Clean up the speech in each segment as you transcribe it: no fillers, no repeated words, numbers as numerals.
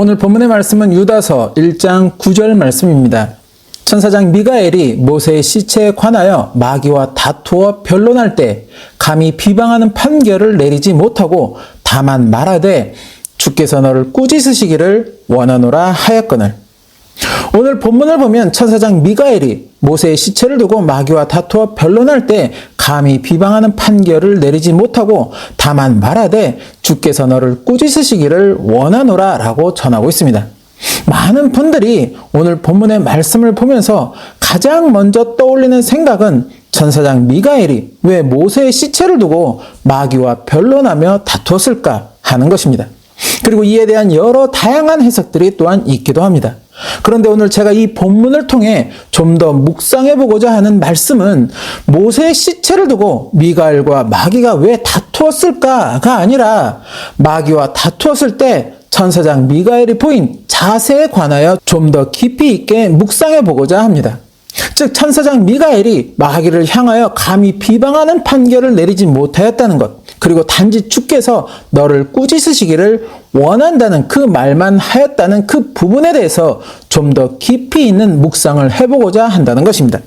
오늘 본문의 말씀은 유다서 1장 9절 말씀입니다. 천사장 미가엘이 모세의 시체에 관하여 마귀와 다투어 변론할 때 감히 비방하는 판결을 내리지 못하고 다만 말하되 주께서 너를 꾸짖으시기를 원하노라 하였거늘. 오늘 본문을 보면 천사장 미가엘이 모세의 시체를 두고 마귀와 다투어 변론할 때 감히 비방하는 판결을 내리지 못하고 다만 말하되 주께서 너를 꾸짖으시기를 원하노라 라고 전하고 있습니다. 많은 분들이 오늘 본문의 말씀을 보면서 가장 먼저 떠올리는 생각은 천사장 미가엘이 왜 모세의 시체를 두고 마귀와 변론하며 다투었을까 하는 것입니다. 그리고 이에 대한 여러 다양한 해석들이 또한 있기도 합니다. 그런데 오늘 제가 이 본문을 통해 좀 더 묵상해 보고자 하는 말씀은 모세의 시체를 두고 미가엘과 마귀가 왜 다투었을까가 아니라 마귀와 다투었을 때 천사장 미가엘이 보인 자세에 관하여 좀 더 깊이 있게 묵상해 보고자 합니다. 즉 천사장 미가엘이 마귀를 향하여 감히 비방하는 판결을 내리지 못하였다는 것, 그리고 단지 주께서 너를 꾸짖으시기를 원한다는 그 말만 하였다는 그 부분에 대해서 좀 더 깊이 있는 묵상을 해보고자 한다는 것입니다.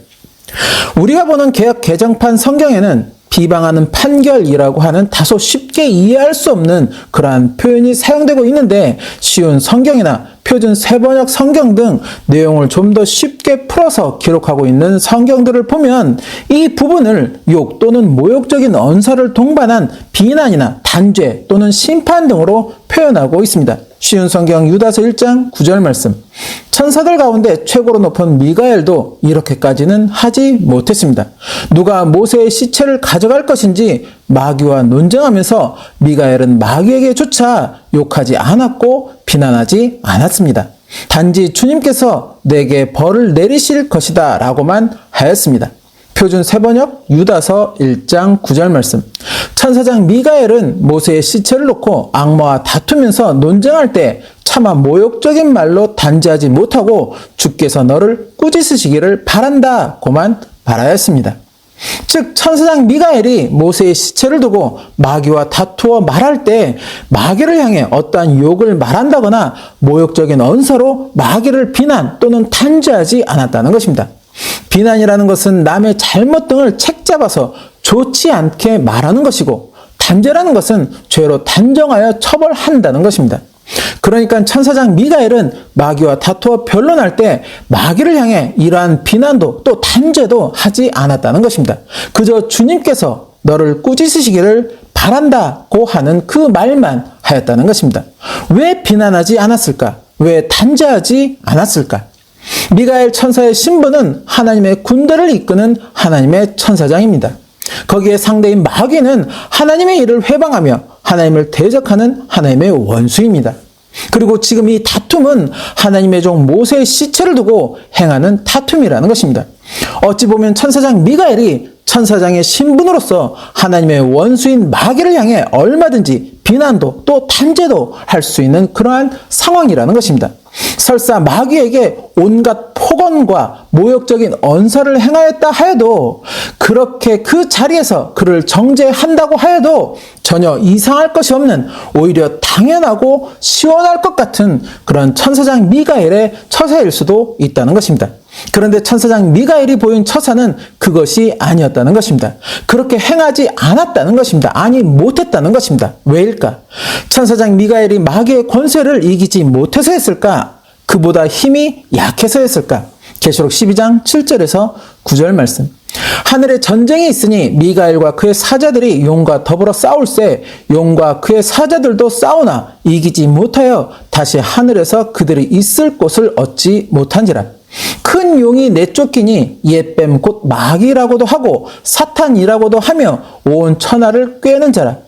우리가 보는 개역 개정판 성경에는 비방하는 판결이라고 하는 다소 쉽게 이해할 수 없는 그러한 표현이 사용되고 있는데, 쉬운 성경이나 표준 세번역 성경 등 내용을 좀 더 쉽게 풀어서 기록하고 있는 성경들을 보면 이 부분을 욕 또는 모욕적인 언사를 동반한 비난이나 단죄 또는 심판 등으로 표현하고 있습니다. 쉬운 성경 유다서 1장 9절 말씀. 천사들 가운데 최고로 높은 미가엘도 이렇게까지는 하지 못했습니다. 누가 모세의 시체를 가져갈 것인지 마귀와 논쟁하면서 미가엘은 마귀에게 조차 욕하지 않았고 비난하지 않았습니다. 단지 주님께서 내게 벌을 내리실 것이다 라고만 하였습니다. 표준 세번역 유다서 1장 9절 말씀. 천사장 미가엘은 모세의 시체를 놓고 악마와 다투면서 논쟁할 때 차마 모욕적인 말로 단죄하지 못하고 주께서 너를 꾸짖으시기를 바란다고만 말하였습니다. 즉 천사장 미가엘이 모세의 시체를 두고 마귀와 다투어 말할 때 마귀를 향해 어떠한 욕을 말한다거나 모욕적인 언사로 마귀를 비난 또는 단죄하지 않았다는 것입니다. 비난이라는 것은 남의 잘못 등을 책잡아서 좋지 않게 말하는 것이고, 단죄라는 것은 죄로 단정하여 처벌한다는 것입니다. 그러니까 천사장 미가엘은 마귀와 다투어 변론할 때 마귀를 향해 이러한 비난도 또 단죄도 하지 않았다는 것입니다. 그저 주님께서 너를 꾸짖으시기를 바란다고 하는 그 말만 하였다는 것입니다. 왜 비난하지 않았을까? 왜 단죄하지 않았을까? 미가엘 천사의 신분은 하나님의 군대를 이끄는 하나님의 천사장입니다. 거기에 상대인 마귀는 하나님의 일을 회방하며 하나님을 대적하는 하나님의 원수입니다. 그리고 지금 이 다툼은 하나님의 종 모세의 시체를 두고 행하는 다툼이라는 것입니다. 어찌 보면 천사장 미가엘이 천사장의 신분으로서 하나님의 원수인 마귀를 향해 얼마든지 비난도 또 단죄도 할 수 있는 그러한 상황이라는 것입니다. 설사 마귀에게 온갖 폭언과 모욕적인 언사를 행하였다 하여도, 그렇게 그 자리에서 그를 정죄한다고 하여도 전혀 이상할 것이 없는, 오히려 당연하고 시원할 것 같은 그런 천사장 미가엘의 처사일 수도 있다는 것입니다. 그런데 천사장 미가엘이 보인 처사는 그것이 아니었다는 것입니다. 그렇게 행하지 않았다는 것입니다. 아니 못했다는 것입니다. 왜일까? 천사장 미가엘이 마귀의 권세를 이기지 못해서 했을까? 그보다 힘이 약해서 했을까? 계시록 12장 7절에서 9절 말씀. 하늘에 전쟁이 있으니 미가엘과 그의 사자들이 용과 더불어 싸울세 용과 그의 사자들도 싸우나 이기지 못하여 다시 하늘에서 그들이 있을 곳을 얻지 못한지라. 큰 용이 내쫓기니 옛뱀 곧 마귀라고도 하고 사탄이라고도 하며 온 천하를 꿰는 자라.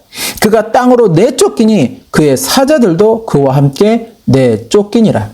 그가 땅으로 내쫓기니 그의 사자들도 그와 함께 내쫓기니라.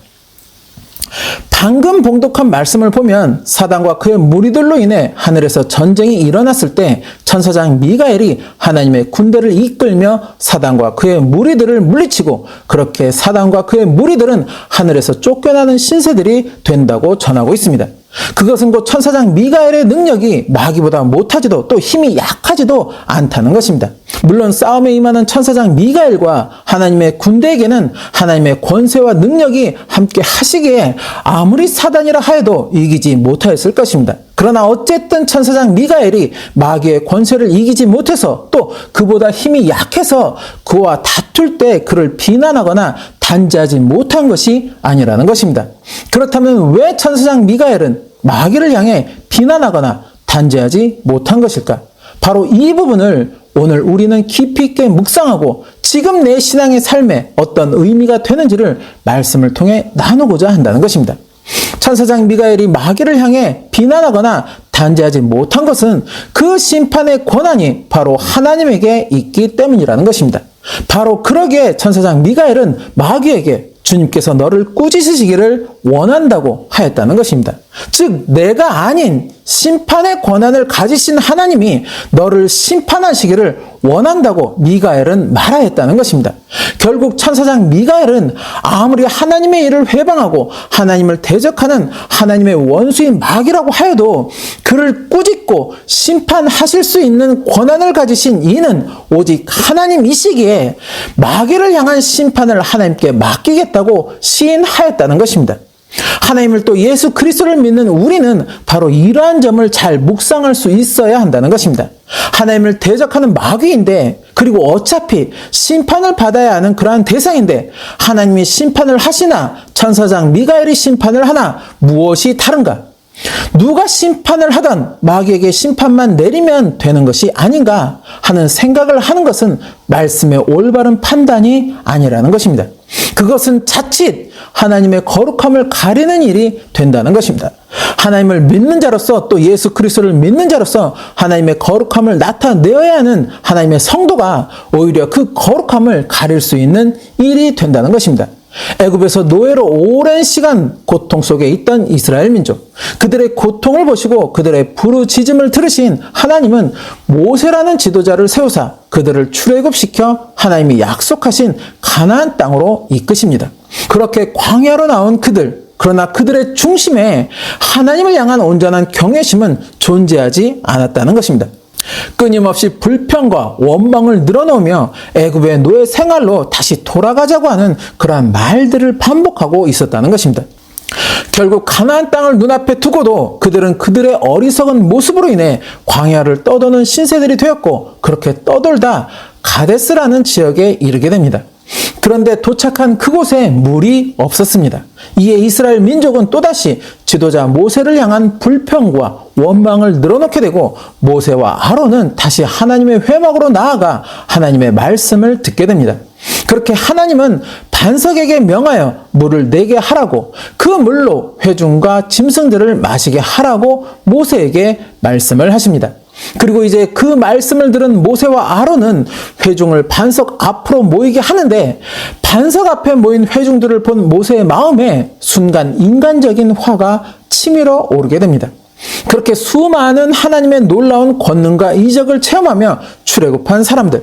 방금 봉독한 말씀을 보면 사단과 그의 무리들로 인해 하늘에서 전쟁이 일어났을 때 천사장 미가엘이 하나님의 군대를 이끌며 사단과 그의 무리들을 물리치고, 그렇게 사단과 그의 무리들은 하늘에서 쫓겨나는 신세들이 된다고 전하고 있습니다. 그것은 곧 천사장 미가엘의 능력이 마귀보다 못하지도 또 힘이 약하지도 않다는 것입니다. 물론 싸움에 임하는 천사장 미가엘과 하나님의 군대에게는 하나님의 권세와 능력이 함께 하시기에 아무리 사단이라 하여도 이기지 못하였을 것입니다. 그러나 어쨌든 천사장 미가엘이 마귀의 권세를 이기지 못해서 또 그보다 힘이 약해서 그와 다툴 때 그를 비난하거나 단죄하지 못한 것이 아니라는 것입니다. 그렇다면 왜 천사장 미가엘은 마귀를 향해 비난하거나 단죄하지 못한 것일까? 바로 이 부분을 오늘 우리는 깊이 있게 묵상하고 지금 내 신앙의 삶에 어떤 의미가 되는지를 말씀을 통해 나누고자 한다는 것입니다. 천사장 미가엘이 마귀를 향해 비난하거나 단죄하지 못한 것은 그 심판의 권한이 바로 하나님에게 있기 때문이라는 것입니다. 바로 그러기에 천사장 미가엘은 마귀에게 주님께서 너를 꾸짖으시기를 원한다고 하였다는 것입니다. 즉 내가 아닌 심판의 권한을 가지신 하나님이 너를 심판하시기를 원한다고 미가엘은 말하였다는 것입니다. 결국 천사장 미가엘은 아무리 하나님의 일을 회방하고 하나님을 대적하는 하나님의 원수인 마귀라고 하여도 그를 꾸짖고 심판하실 수 있는 권한을 가지신 이는 오직 하나님이시기에 마귀를 향한 심판을 하나님께 맡기겠다고 시인하였다는 것입니다. 하나님을 또 예수 그리스도를 믿는 우리는 바로 이러한 점을 잘 묵상할 수 있어야 한다는 것입니다. 하나님을 대적하는 마귀인데 그리고 어차피 심판을 받아야 하는 그러한 대상인데 하나님이 심판을 하시나 천사장 미가엘이 심판을 하나 무엇이 다른가? 누가 심판을 하던 마귀에게 심판만 내리면 되는 것이 아닌가 하는 생각을 하는 것은 말씀의 올바른 판단이 아니라는 것입니다. 그것은 자칫 하나님의 거룩함을 가리는 일이 된다는 것입니다. 하나님을 믿는 자로서 또 예수 그리스도를 믿는 자로서 하나님의 거룩함을 나타내어야 하는 하나님의 성도가 오히려 그 거룩함을 가릴 수 있는 일이 된다는 것입니다. 애굽에서 노예로 오랜 시간 고통 속에 있던 이스라엘 민족, 그들의 고통을 보시고 그들의 부르짖음을 들으신 하나님은 모세라는 지도자를 세우사 그들을 출애굽시켜 하나님이 약속하신 가나안 땅으로 이끄십니다. 그렇게 광야로 나온 그들, 그러나 그들의 중심에 하나님을 향한 온전한 경외심은 존재하지 않았다는 것입니다. 끊임없이 불평과 원망을 늘어놓으며 애굽의 노예 생활로 다시 돌아가자고 하는 그러한 말들을 반복하고 있었다는 것입니다. 결국 가나안 땅을 눈앞에 두고도 그들은 그들의 어리석은 모습으로 인해 광야를 떠도는 신세들이 되었고 그렇게 떠돌다 가데스라는 지역에 이르게 됩니다. 그런데 도착한 그곳에 물이 없었습니다. 이에 이스라엘 민족은 또다시 지도자 모세를 향한 불평과 원망을 늘어놓게 되고 모세와 아론은 다시 하나님의 회막으로 나아가 하나님의 말씀을 듣게 됩니다. 그렇게 하나님은 반석에게 명하여 물을 내게 하라고 그 물로 회중과 짐승들을 마시게 하라고 모세에게 말씀을 하십니다. 그리고 이제 그 말씀을 들은 모세와 아론은 회중을 반석 앞으로 모이게 하는데 반석 앞에 모인 회중들을 본 모세의 마음에 순간 인간적인 화가 치밀어 오르게 됩니다. 그렇게 수많은 하나님의 놀라운 권능과 이적을 체험하며 출애굽한 사람들,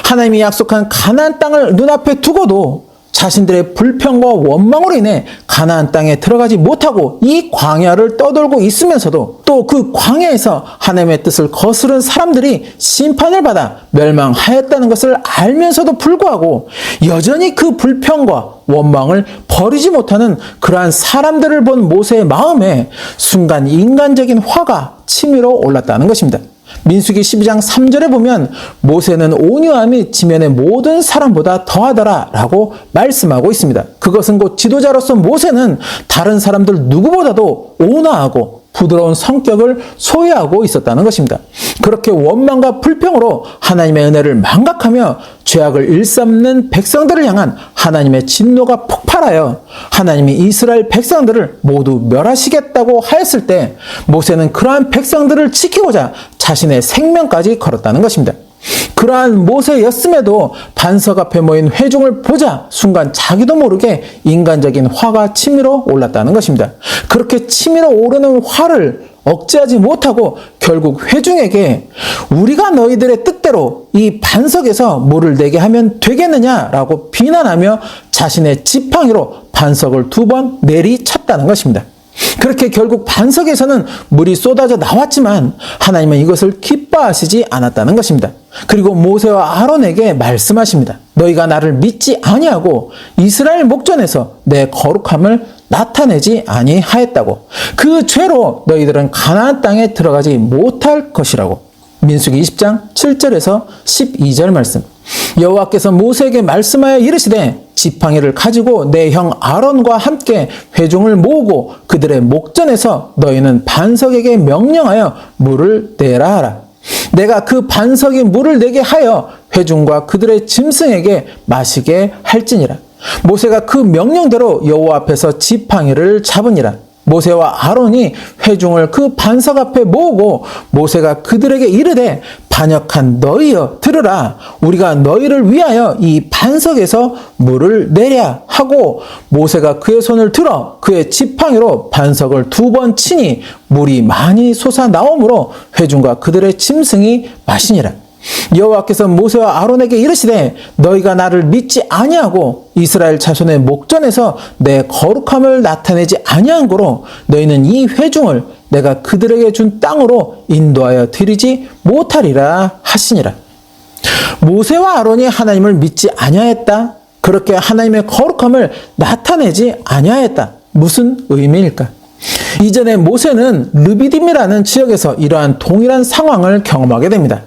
하나님이 약속한 가나안 땅을 눈앞에 두고도 자신들의 불평과 원망으로 인해 가나안 땅에 들어가지 못하고 이 광야를 떠돌고 있으면서도 또 그 광야에서 하나님의 뜻을 거스른 사람들이 심판을 받아 멸망하였다는 것을 알면서도 불구하고 여전히 그 불평과 원망을 버리지 못하는 그러한 사람들을 본 모세의 마음에 순간 인간적인 화가 치밀어 올랐다는 것입니다. 민수기 12장 3절에 보면 모세는 온유함이 지면의 모든 사람보다 더하더라 라고 말씀하고 있습니다. 그것은 곧 지도자로서 모세는 다른 사람들 누구보다도 온화하고 부드러운 성격을 소유하고 있었다는 것입니다. 그렇게 원망과 불평으로 하나님의 은혜를 망각하며 죄악을 일삼는 백성들을 향한 하나님의 진노가 폭발하여 하나님이 이스라엘 백성들을 모두 멸하시겠다고 하였을 때 모세는 그러한 백성들을 지키고자 자신의 생명까지 걸었다는 것입니다. 그러한 모세였음에도 반석 앞에 모인 회중을 보자 순간 자기도 모르게 인간적인 화가 치밀어 올랐다는 것입니다. 그렇게 치밀어 오르는 화를 억제하지 못하고 결국 회중에게 우리가 너희들의 뜻대로 이 반석에서 물을 내게 하면 되겠느냐라고 비난하며 자신의 지팡이로 반석을 2번 내리쳤다는 것입니다. 그렇게 결국 반석에서는 물이 쏟아져 나왔지만 하나님은 이것을 기뻐하시지 않았다는 것입니다. 그리고 모세와 아론에게 말씀하십니다. 너희가 나를 믿지 아니하고 이스라엘 목전에서 내 거룩함을 나타내지 아니하였다고. 그 죄로 너희들은 가나안 땅에 들어가지 못할 것이라고. 민수기 20장 7절에서 12절 말씀. 여호와께서 모세에게 말씀하여 이르시되 지팡이를 가지고 내 형 아론과 함께 회중을 모으고 그들의 목전에서 너희는 반석에게 명령하여 물을 내라 하라. 내가 그 반석에 물을 내게 하여 회중과 그들의 짐승에게 마시게 할지니라. 모세가 그 명령대로 여호와 앞에서 지팡이를 잡으니라. 모세와 아론이 회중을 그 반석 앞에 모으고 모세가 그들에게 이르되 반역한 너희여 들으라. 우리가 너희를 위하여 이 반석에서 물을 내랴 하고 모세가 그의 손을 들어 그의 지팡이로 반석을 2번 치니 물이 많이 솟아나오므로 회중과 그들의 짐승이 마시니라. 여호와께서 모세와 아론에게 이르시되 너희가 나를 믿지 아니하고 이스라엘 자손의 목전에서 내 거룩함을 나타내지 아니한 고로 너희는 이 회중을 내가 그들에게 준 땅으로 인도하여 드리지 못하리라 하시니라. 모세와 아론이 하나님을 믿지 아니하였다. 그렇게 하나님의 거룩함을 나타내지 아니하였다. 무슨 의미일까? 이전에 모세는 르비딤이라는 지역에서 이러한 동일한 상황을 경험하게 됩니다.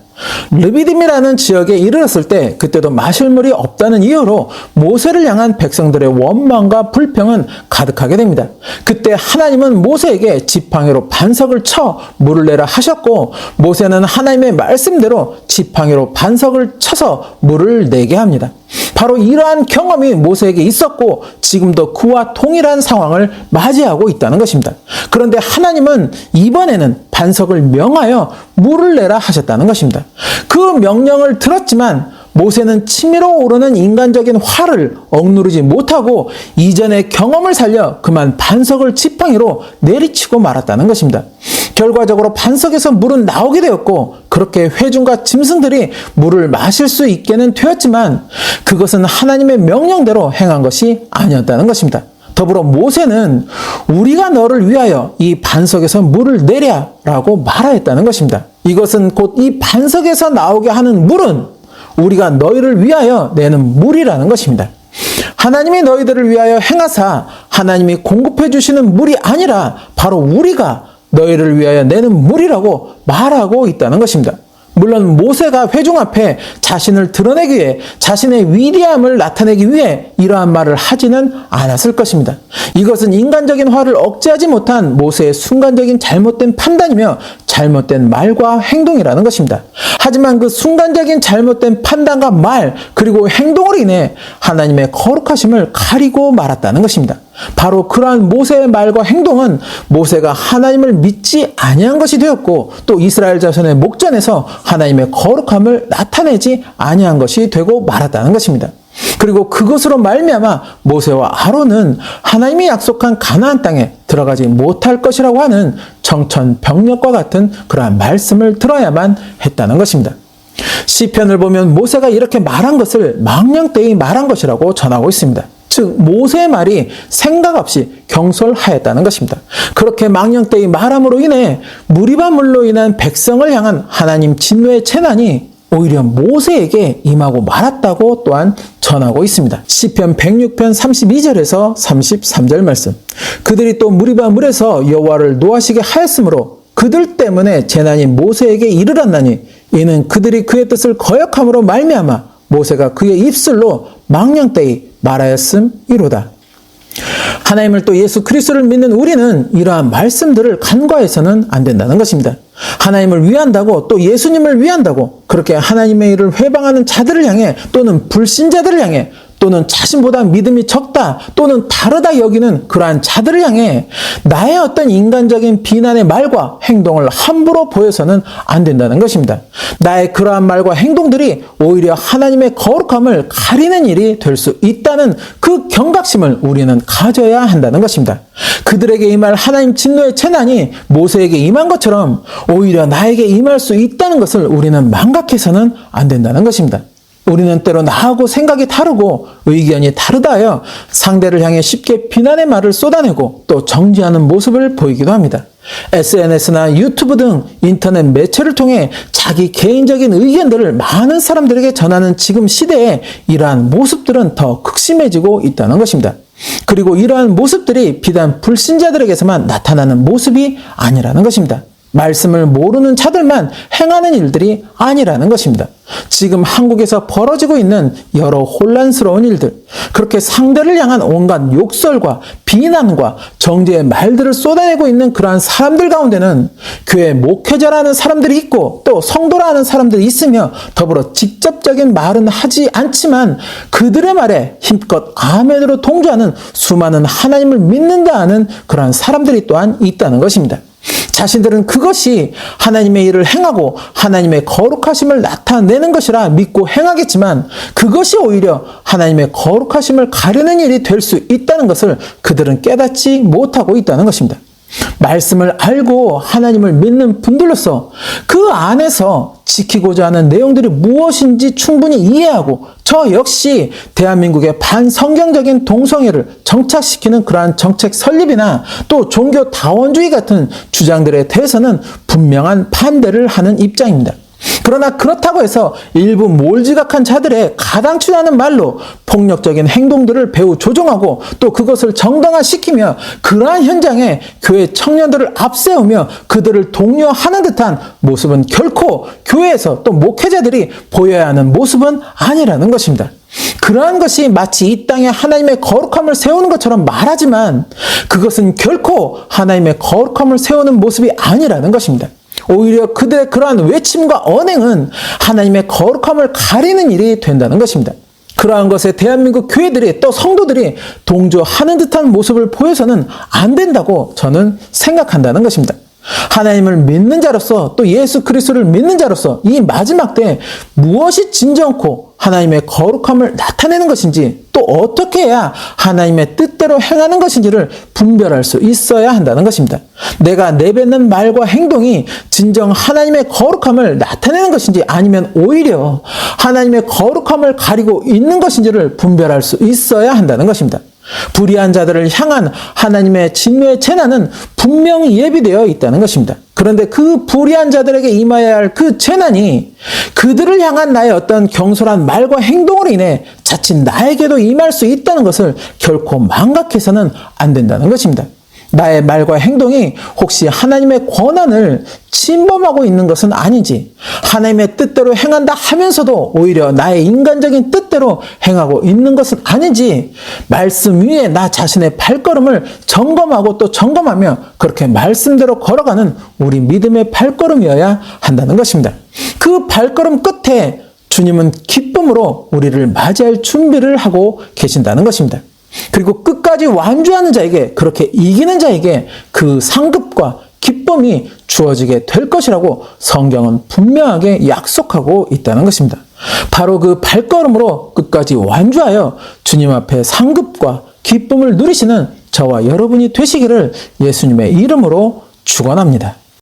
르비딤이라는 지역에 이르렀을 때 그때도 마실 물이 없다는 이유로 모세를 향한 백성들의 원망과 불평은 가득하게 됩니다. 그때 하나님은 모세에게 지팡이로 반석을 쳐 물을 내라 하셨고 모세는 하나님의 말씀대로 지팡이로 반석을 쳐서 물을 내게 합니다. 바로 이러한 경험이 모세에게 있었고 지금도 그와 동일한 상황을 맞이하고 있다는 것입니다. 그런데 하나님은 이번에는 반석을 명하여 물을 내라 하셨다는 것입니다. 그 명령을 들었지만 모세는 치밀어 오르는 인간적인 화를 억누르지 못하고 이전의 경험을 살려 그만 반석을 지팡이로 내리치고 말았다는 것입니다. 결과적으로 반석에서 물은 나오게 되었고 그렇게 회중과 짐승들이 물을 마실 수 있게는 되었지만 그것은 하나님의 명령대로 행한 것이 아니었다는 것입니다. 더불어 모세는 우리가 너를 위하여 이 반석에서 물을 내랴 라고 말하였다는 것입니다. 이것은 곧 이 반석에서 나오게 하는 물은 우리가 너희를 위하여 내는 물이라는 것입니다. 하나님이 너희들을 위하여 행하사 하나님이 공급해 주시는 물이 아니라 바로 우리가 너희를 위하여 내는 물이라고 말하고 있다는 것입니다. 물론 모세가 회중 앞에 자신을 드러내기 위해 자신의 위대함을 나타내기 위해 이러한 말을 하지는 않았을 것입니다. 이것은 인간적인 화를 억제하지 못한 모세의 순간적인 잘못된 판단이며 잘못된 말과 행동이라는 것입니다. 하지만 그 순간적인 잘못된 판단과 말 그리고 행동으로 인해 하나님의 거룩하심을 가리고 말았다는 것입니다. 바로 그러한 모세의 말과 행동은 모세가 하나님을 믿지 아니한 것이 되었고 또 이스라엘 자손의 목전에서 하나님의 거룩함을 나타내지 아니한 것이 되고 말았다는 것입니다. 그리고 그것으로 말미암아 모세와 아론은 하나님이 약속한 가나안 땅에 들어가지 못할 것이라고 하는 청천벽력과 같은 그러한 말씀을 들어야만 했다는 것입니다. 시편을 보면 모세가 이렇게 말한 것을 망령되이 말한 것이라고 전하고 있습니다. 즉 모세의 말이 생각 없이 경솔하였다는 것입니다. 그렇게 망령되이 말함으로 인해 무리바물로 인한 백성을 향한 하나님 진노의 재난이 오히려 모세에게 임하고 말았다고 또한 전하고 있습니다. 시편 106편 32절에서 33절 말씀. 그들이 또 무리바물에서 여호와를 노하시게 하였으므로 그들 때문에 재난이 모세에게 이르렀나니 이는 그들이 그의 뜻을 거역함으로 말미암아 모세가 그의 입술로 망령되이 말하였음이로다. 하나님을 또 예수 그리스도를 믿는 우리는 이러한 말씀들을 간과해서는 안 된다는 것입니다. 하나님을 위한다고 또 예수님을 위한다고 그렇게 하나님의 일을 회방하는 자들을 향해 또는 불신자들을 향해 또는 자신보다 믿음이 적다 또는 다르다 여기는 그러한 자들을 향해 나의 어떤 인간적인 비난의 말과 행동을 함부로 보여서는 안 된다는 것입니다. 나의 그러한 말과 행동들이 오히려 하나님의 거룩함을 가리는 일이 될 수 있다는 그 경각심을 우리는 가져야 한다는 것입니다. 그들에게 임할 하나님 진노의 재난이 모세에게 임한 것처럼 오히려 나에게 임할 수 있다는 것을 우리는 망각해서는 안 된다는 것입니다. 우리는 때로 나하고 생각이 다르고 의견이 다르다 하여 상대를 향해 쉽게 비난의 말을 쏟아내고 또 정죄하는 모습을 보이기도 합니다. SNS나 유튜브 등 인터넷 매체를 통해 자기 개인적인 의견들을 많은 사람들에게 전하는 지금 시대에 이러한 모습들은 더 극심해지고 있다는 것입니다. 그리고 이러한 모습들이 비단 불신자들에게서만 나타나는 모습이 아니라는 것입니다. 말씀을 모르는 자들만 행하는 일들이 아니라는 것입니다. 지금 한국에서 벌어지고 있는 여러 혼란스러운 일들, 그렇게 상대를 향한 온갖 욕설과 비난과 정죄의 말들을 쏟아내고 있는 그러한 사람들 가운데는 교회 목회자라는 사람들이 있고 또 성도라는 사람들이 있으며 더불어 직접적인 말은 하지 않지만 그들의 말에 힘껏 아멘으로 동조하는 수많은 하나님을 믿는다 하는 그러한 사람들이 또한 있다는 것입니다. 자신들은 그것이 하나님의 일을 행하고 하나님의 거룩하심을 나타내는 것이라 믿고 행하겠지만 그것이 오히려 하나님의 거룩하심을 가르는 일이 될 수 있다는 것을 그들은 깨닫지 못하고 있다는 것입니다. 말씀을 알고 하나님을 믿는 분들로서 그 안에서 지키고자 하는 내용들이 무엇인지 충분히 이해하고 저 역시 대한민국의 반성경적인 동성애를 정착시키는 그러한 정책 설립이나 또 종교 다원주의 같은 주장들에 대해서는 분명한 반대를 하는 입장입니다. 그러나 그렇다고 해서 일부 몰지각한 자들의 가당치도 말로 폭력적인 행동들을 배후 조종하고 또 그것을 정당화시키며 그러한 현장에 교회 청년들을 앞세우며 그들을 독려하는 듯한 모습은 결코 교회에서 또 목회자들이 보여야 하는 모습은 아니라는 것입니다. 그러한 것이 마치 이 땅에 하나님의 거룩함을 세우는 것처럼 말하지만 그것은 결코 하나님의 거룩함을 세우는 모습이 아니라는 것입니다. 오히려 그들의 그러한 외침과 언행은 하나님의 거룩함을 가리는 일이 된다는 것입니다. 그러한 것에 대한민국 교회들이 또 성도들이 동조하는 듯한 모습을 보여서는 안 된다고 저는 생각한다는 것입니다. 하나님을 믿는 자로서 또 예수 그리스도를 믿는 자로서 이 마지막 때에 무엇이 진정코 하나님의 거룩함을 나타내는 것인지 또 어떻게 해야 하나님의 뜻대로 행하는 것인지를 분별할 수 있어야 한다는 것입니다. 내가 내뱉는 말과 행동이 진정 하나님의 거룩함을 나타내는 것인지 아니면 오히려 하나님의 거룩함을 가리고 있는 것인지를 분별할 수 있어야 한다는 것입니다. 불의한 자들을 향한 하나님의 진노의 재난은 분명히 예비되어 있다는 것입니다. 그런데 그 불의한 자들에게 임하여야 할 그 재난이 그들을 향한 나의 어떤 경솔한 말과 행동으로 인해 자칫 나에게도 임할 수 있다는 것을 결코 망각해서는 안 된다는 것입니다. 나의 말과 행동이 혹시 하나님의 권한을 침범하고 있는 것은 아닌지, 하나님의 뜻대로 행한다 하면서도 오히려 나의 인간적인 뜻대로 행하고 있는 것은 아닌지 말씀 위에 나 자신의 발걸음을 점검하고 또 점검하며 그렇게 말씀대로 걸어가는 우리 믿음의 발걸음이어야 한다는 것입니다. 그 발걸음 끝에 주님은 기쁨으로 우리를 맞이할 준비를 하고 계신다는 것입니다. 그리고 끝까지 완주하는 자에게, 그렇게 이기는 자에게 그 상급과 기쁨이 주어지게 될 것이라고 성경은 분명하게 약속하고 있다는 것입니다. 바로 그 발걸음으로 끝까지 완주하여 주님 앞에 상급과 기쁨을 누리시는 저와 여러분이 되시기를 예수님의 이름으로 축원합니다.